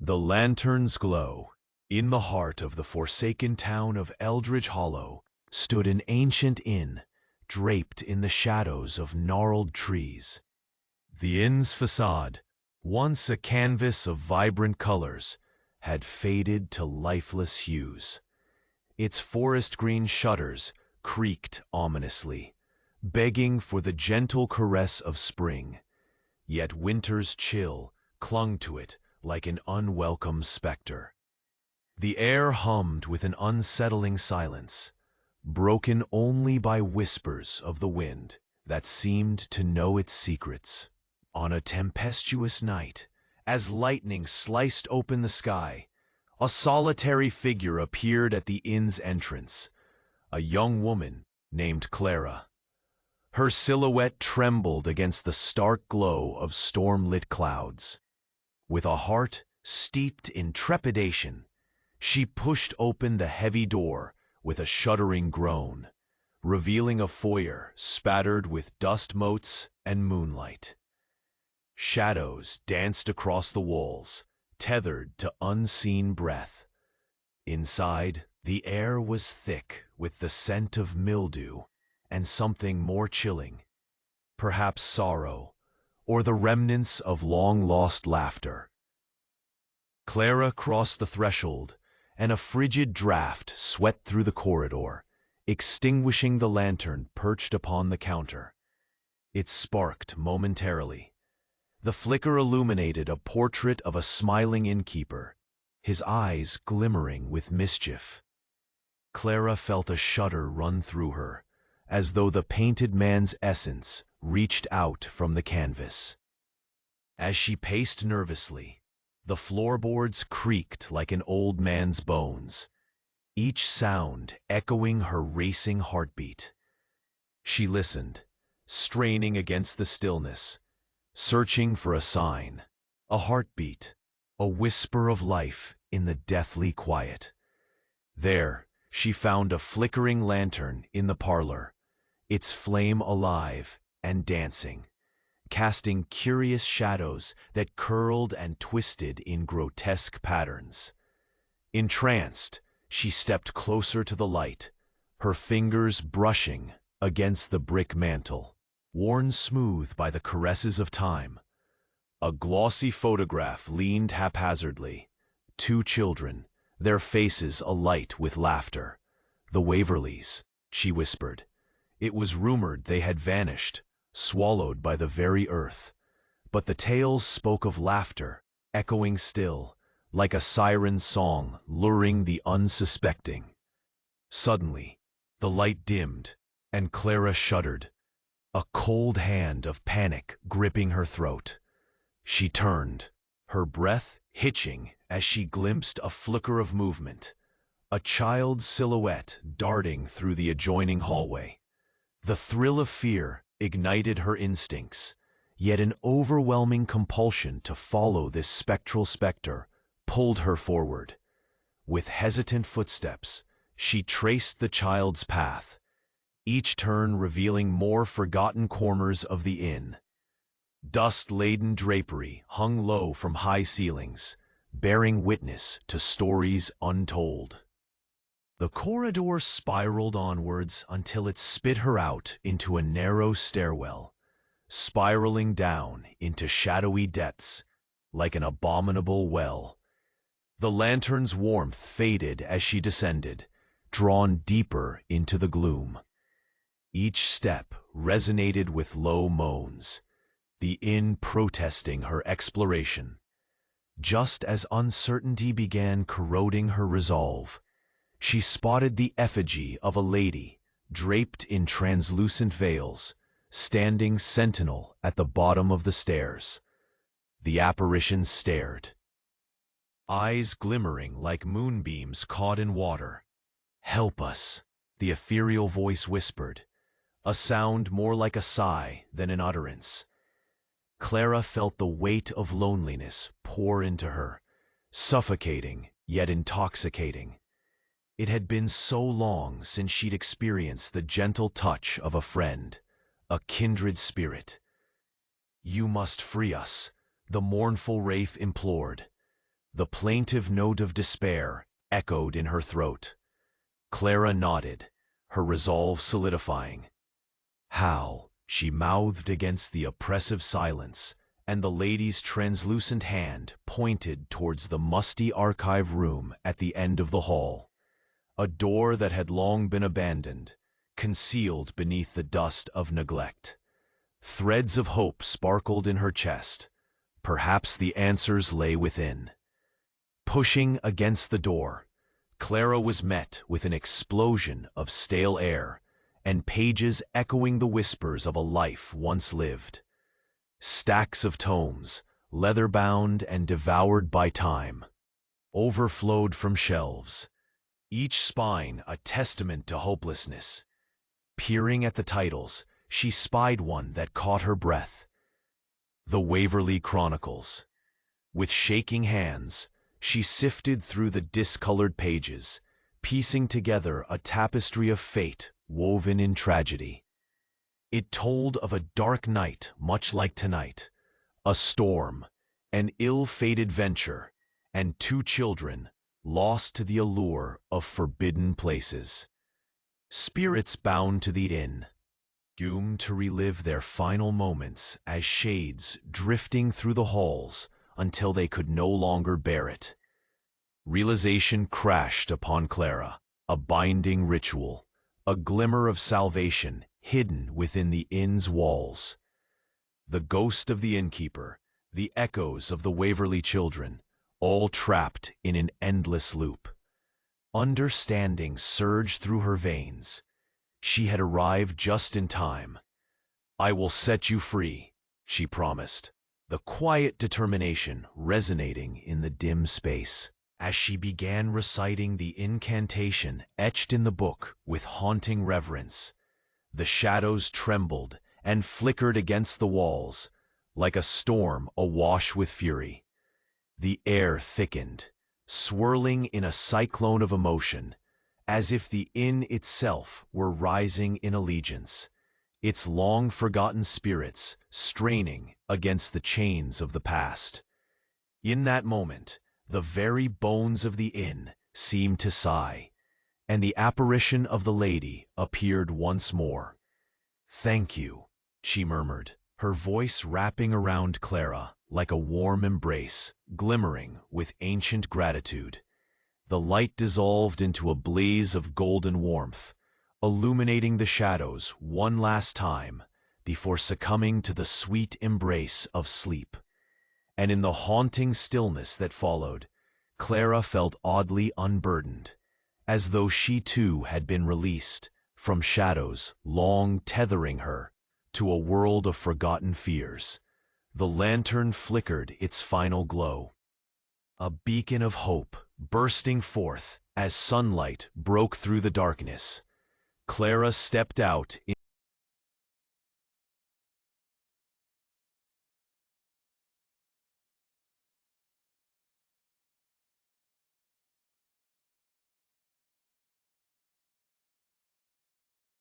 The lanterns glow. In the heart of the forsaken town of Eldridge Hollow stood an ancient inn, draped in the shadows of gnarled trees. The inn's facade, once a canvas of vibrant colors, had faded to lifeless hues. Its forest-green shutters creaked ominously, begging for the gentle caress of spring, yet winter's chill clung to it like an unwelcome specter. The air hummed with an unsettling silence, broken only by whispers of the wind that seemed to know its secrets. On a tempestuous night, as lightning sliced open the sky, a solitary figure appeared at the inn's entrance, a young woman named Clara. Her silhouette trembled against the stark glow of storm-lit clouds. With a heart steeped in trepidation, she pushed open the heavy door with a shuddering groan, revealing a foyer spattered with dust motes and moonlight. Shadows danced across the walls, tethered to unseen breath. Inside, the air was thick with the scent of mildew and something more chilling, perhaps sorrow, or the remnants of long-lost laughter. Clara crossed the threshold, and a frigid draught swept through the corridor, extinguishing the lantern perched upon the counter. It sparked momentarily. The flicker illuminated a portrait of a smiling innkeeper, his eyes glimmering with mischief. Clara felt a shudder run through her, as though the painted man's essence reached out from the canvas. As she paced nervously, the floorboards creaked like an old man's bones, each sound echoing her racing heartbeat. She listened, straining against the stillness, searching for a sign, a heartbeat, a whisper of life in the deathly quiet. There, she found a flickering lantern in the parlor, its flame alive and dancing, casting curious shadows that curled and twisted in grotesque patterns. Entranced, she stepped closer to the light, her fingers brushing against the brick mantel, worn smooth by the caresses of time. A glossy photograph leaned haphazardly. Two children, their faces alight with laughter. "The Waverleys," she whispered. It was rumored they had vanished, swallowed by the very earth. But the tales spoke of laughter, echoing still, like a siren song luring the unsuspecting. Suddenly, the light dimmed, and Clara shuddered, a cold hand of panic gripping her throat. She turned, her breath hitching as she glimpsed a flicker of movement, a child's silhouette darting through the adjoining hallway. The thrill of fear ignited her instincts, yet an overwhelming compulsion to follow this spectral specter pulled her forward. With hesitant footsteps, she traced the child's path, each turn revealing more forgotten corners of the inn. Dust-laden drapery hung low from high ceilings, bearing witness to stories untold. The corridor spiraled onwards until it spit her out into a narrow stairwell, spiraling down into shadowy depths like an abominable well. The lantern's warmth faded as she descended, drawn deeper into the gloom. Each step resonated with low moans, the inn protesting her exploration. Just as uncertainty began corroding her resolve, she spotted the effigy of a lady, draped in translucent veils, standing sentinel at the bottom of the stairs. The apparition stared, eyes glimmering like moonbeams caught in water. "Help us," the ethereal voice whispered, a sound more like a sigh than an utterance. Clara felt the weight of loneliness pour into her, suffocating yet intoxicating. It had been so long since she'd experienced the gentle touch of a friend, a kindred spirit. "You must free us," the mournful wraith implored. The plaintive note of despair echoed in her throat. Clara nodded, her resolve solidifying. "How?" she mouthed against the oppressive silence, and the lady's translucent hand pointed towards the musty archive room at the end of the hall. A door that had long been abandoned, concealed beneath the dust of neglect. Threads of hope sparkled in her chest. Perhaps the answers lay within. Pushing against the door, Clara was met with an explosion of stale air and pages echoing the whispers of a life once lived. Stacks of tomes, leather-bound and devoured by time, overflowed from shelves, each spine a testament to hopelessness. Peering at the titles, she spied one that caught her breath. The Waverley Chronicles. With shaking hands, she sifted through the discolored pages, piecing together a tapestry of fate woven in tragedy. It told of a dark night much like tonight, a storm, an ill-fated venture, and two children lost to the allure of forbidden places. Spirits bound to the inn, doomed to relive their final moments as shades drifting through the halls until they could no longer bear it. Realization crashed upon Clara, a binding ritual, a glimmer of salvation hidden within the inn's walls. The ghost of the innkeeper, the echoes of the Waverley children, all trapped in an endless loop. Understanding surged through her veins. She had arrived just in time. "I will set you free," she promised, the quiet determination resonating in the dim space. As she began reciting the incantation etched in the book with haunting reverence, the shadows trembled and flickered against the walls, like a storm awash with fury. The air thickened, swirling in a cyclone of emotion, as if the inn itself were rising in allegiance, its long-forgotten spirits straining against the chains of the past. In that moment, the very bones of the inn seemed to sigh, and the apparition of the lady appeared once more. "Thank you," she murmured, her voice wrapping around Clara like a warm embrace, glimmering with ancient gratitude. The light dissolved into a blaze of golden warmth, illuminating the shadows one last time before succumbing to the sweet embrace of sleep. And in the haunting stillness that followed, Clara felt oddly unburdened, as though she too had been released from shadows long tethering her to a world of forgotten fears. The lantern flickered its final glow, a beacon of hope bursting forth as sunlight broke through the darkness. Clara stepped out